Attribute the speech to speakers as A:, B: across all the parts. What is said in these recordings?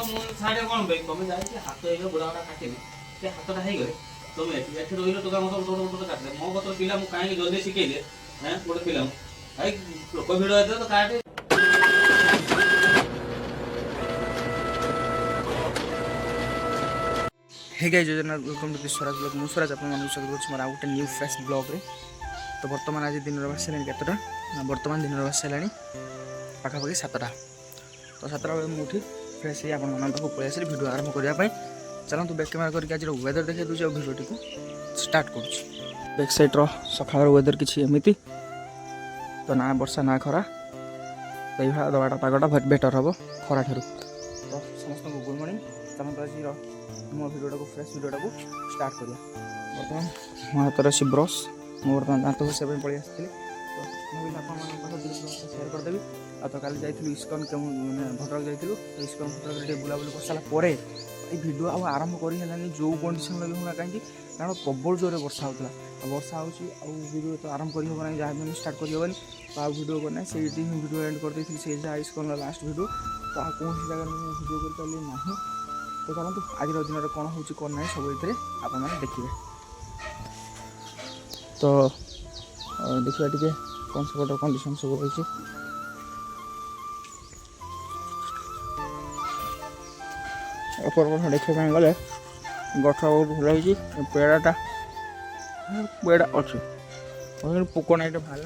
A: ମୁଁ ଛାଡେ କଣ ପାଇଁ ତମେ ଯାଇକି ହାତ ହେଇଗଲେ ବୁଢାଟା କାଟିବି ସେ ହାତଟା ହେଇଗଲେ ତମେ ଏଠି ରହିଲ ଟୋକା ମତ ଗୋଟେ କାଟିଲେ ମୋ ପତ୍ର ପିଲା ମୁଁ କାହିଁକି ଜଲ୍ଦି ଶିଖେଇଲେ ଗୋଟେ ପିଲାଙ୍କୁ ଭାଇ ଲୋକ ଭିଡ଼ ହେଇଥିବ ତ କାଟେ।
B: हे गाइस योजना welcome to this Swaraj blog. मुझे स्वराज आप स्वागत कर गोटे न्यू फ्रेश ब्लॉग रे। तो बर्तमान आज दिन बास केतटा बर्तमान दिन बास पाखापाखि 7टा। तो 7टा बेले मुझे फ्रेश ही आप पलि आसली भिडियो आरंभ करने। चलते बैक कैमेरा करके आज वेदर देखा दूसरी भिडियो टी स्टार्ट कर बैक साइड सका वेदर किसी एमती तो ना वर्षा ना खरा तो ये दबाटा पागटा बेटर हम खरा ठार। तो समस्त गुड मॉर्निंग। चलते आज मो भिडियोटा को फ्रेश भिडियोटा को स्टार्ट करिया। बर्तमान मो हाथ से ब्रश मो बर्तमान दांत घोषा पलि आसती तो मुझे सेयार करदेवी। आ तो काली जाइलु इस्कन के मैंने भद्रक जाइलु इस्कन भद्रक बुलाबुली कर सारा ये भिडियो आरंभ कर जो कंडीशन लगे होना कहीं कारण प्रबल जोर वर्षा होता वर्षा भिडियो तो आरंभ कर जहाँ भी स्टार्ट कर तो आ भिडियो करना से भिडियो एंड कर दी से इस्कन लास्ट भिडियो तो कौन सी जगह भिडियो कर पारे ना। तो चलते आज दिन कौन हो कौन ना सब ये आप देखिए। तो देखा टे कौन सब कंडीशन सब रही देखा गले गठ बहुत भल हो पेड़ाटा पेड़ा अच्छे पोक ना बाहर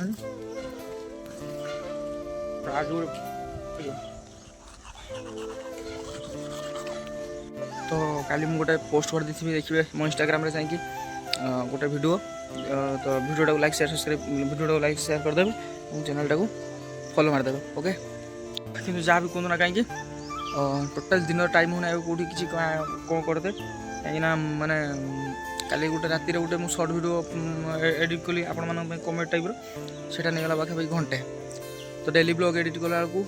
B: तो काली मुझे गोटे पोस्ट कर दी देखिए मो इंस्टाग्राम रे जाकि गोटे भिडियो तो भिडियोटा को लाइक शेयर सब्सक्राइब भिडियोटा को लाइक शेयर करदेवे और चैनलटा को फॉलो मारदेवे ओके। कि जहाँ भी कहूँ ना कहीं टोटाल दिन टाइम होना कौटी किसी कौन करते कहीं माने काली गोटे राति गोटे मुझे सर्ट भिडियो एडिट कली आपण कमेडी टाइप सेटा नहीं गला पाखापाखि घंटे। तो डेली ब्लॉग एडिट कला बेलू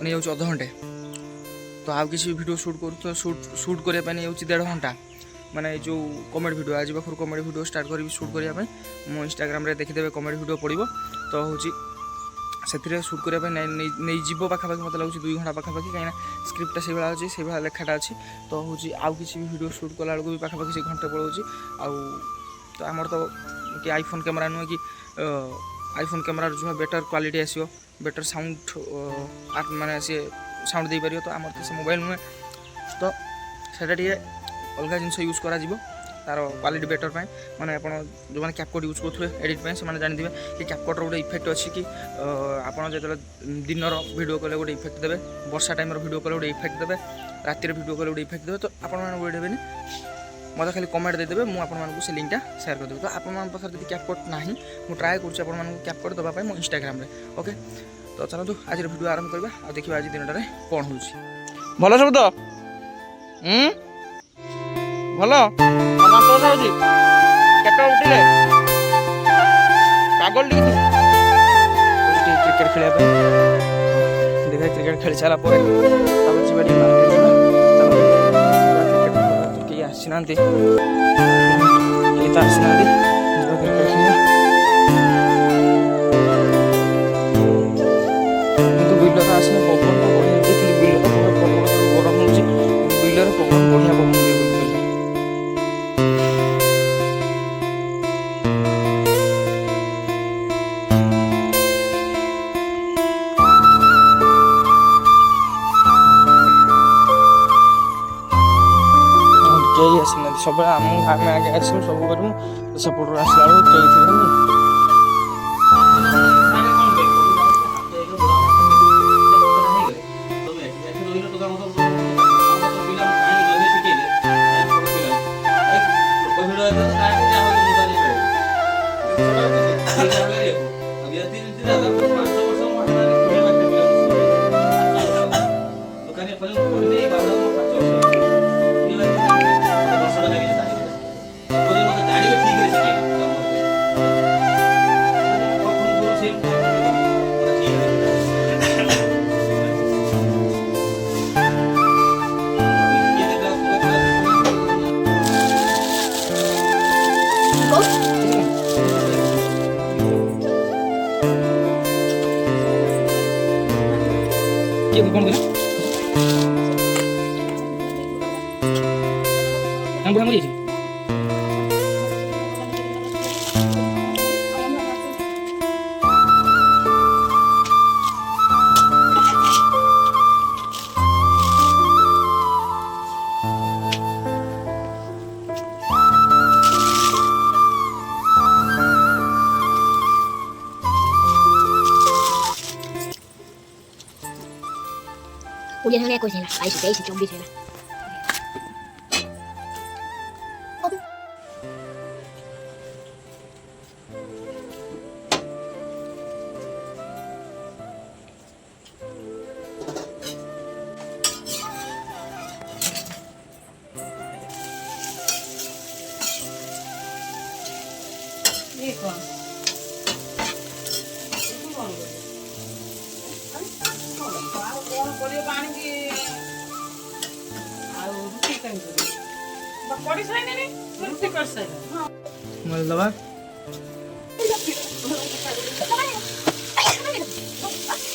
B: नहीं जाऊँ अध घंटे। तो आउ किसी भिडियो शूट कर शूट करने नहीं जाऊँ 1.5 घंटा माने जो कमेडी भिडियो आज पाखर कमेडी भिडियो स्टार्ट करी शूट करने मो इंस्टाग्राम रे देखिदेवे कमेडी भिडियो पड़ो तो हूँ से शूट करने नहीं जीव पाखापाखि मतलब लगे 2 घंटा पाखापाखि कहीं स्क्रिप्टा से भाया अच्छी से भाया लेखाटा अच्छी तो हूँ आउ किसी भी भिडियो शूट कला बेलू भी पाखापाखि से घंटे पड़ोची तो आमर तो कि आईफोन कैमेरा नुहे कि आईफोन कैमेरा जो बेटर क्वालिटी आसो बेटर साउंड माने सी साउंड दे पार तो आमर तो से मोबाइल नुहे तो से अलग जिन यूज करा तार क्वालिटी बेटर पाए माने आप जो मैंने कैपकट यूज करेंगे एडिट से जानते कि कैपकट गोटे इफेक्ट अच्छी कि आपड़ जो दिन भिडियो कले गोटे इफेक्ट देवे वर्षा टाइम भिडियो कले गोटे इफेक्ट देवे रातिर भिडियो कले गोटे इफेक्ट देवे तो आपने मत खाली कमेंट देदेवे मुझे से लिंकटा शेयर करदेवी। तो आप जब कैपकट ना मुझे ट्राए कर कैपकट देवाई मो इंस्टाग्राम ओके। तो चलते आज भिडियो आरंभ करवा देखिए आज दिन कौन हो भल सब तो भल उठिले पागल क्रिकेट खेल देखा क्रिकेट खेल सारा कई आसीना तो आसीना क्रिकेट खेल बिल तो आसने पवन बढ़िया बिल तो गरम हो बिल पवन बढ़िया पवन दिए सब आम आगे आस सब करूँ सपोर्ट आसला कई আঙ্গুর আঙ্গুর দিয়েছি
C: Ujian hari aku sih lah, ayo sudah isi coba sih lah.
D: Ini kok. ପରିବା ଆଣିକି ଆଉ ରୁଟି କେମିତି କରି ସାରିଲେଣି ରୁଟି କରିସାରିଲେଣି
B: মোবাইল দেবা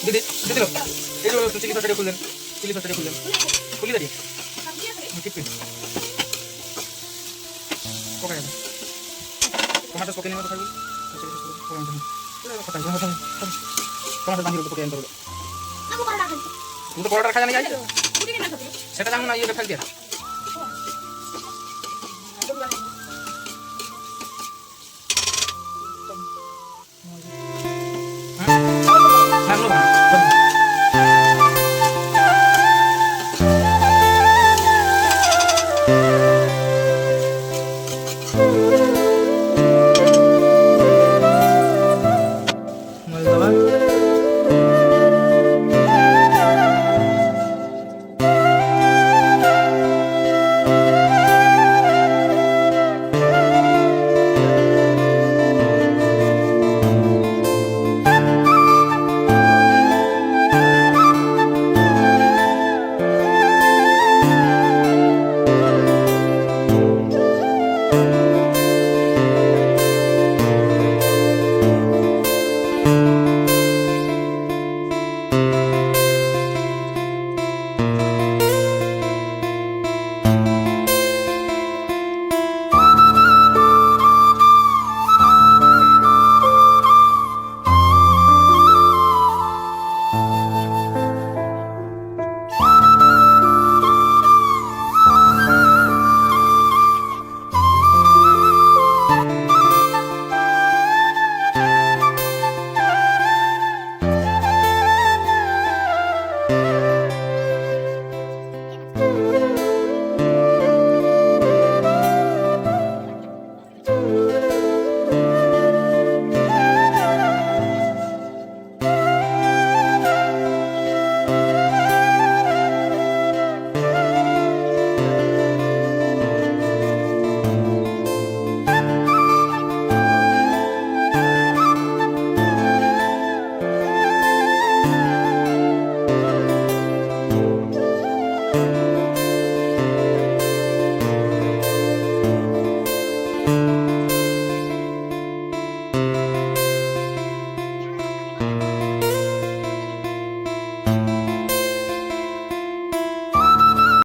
B: দিদি দিদি লো এই যে চিলি তরকারি খুললেন চিলি তরকারি খুললেন খুলি দাঁড়িয়ে ঠিক পকাই টমেটো পকাই নিয়ে থাকবি টমেটো বানিয়ে পকাই আনতে হবে
C: Aku pernah kan.
B: তুমি তো পরোটা খাই না যাই
C: Udah kan aku.
B: সেটা জানো না ইয়ে ফেল দিয়ে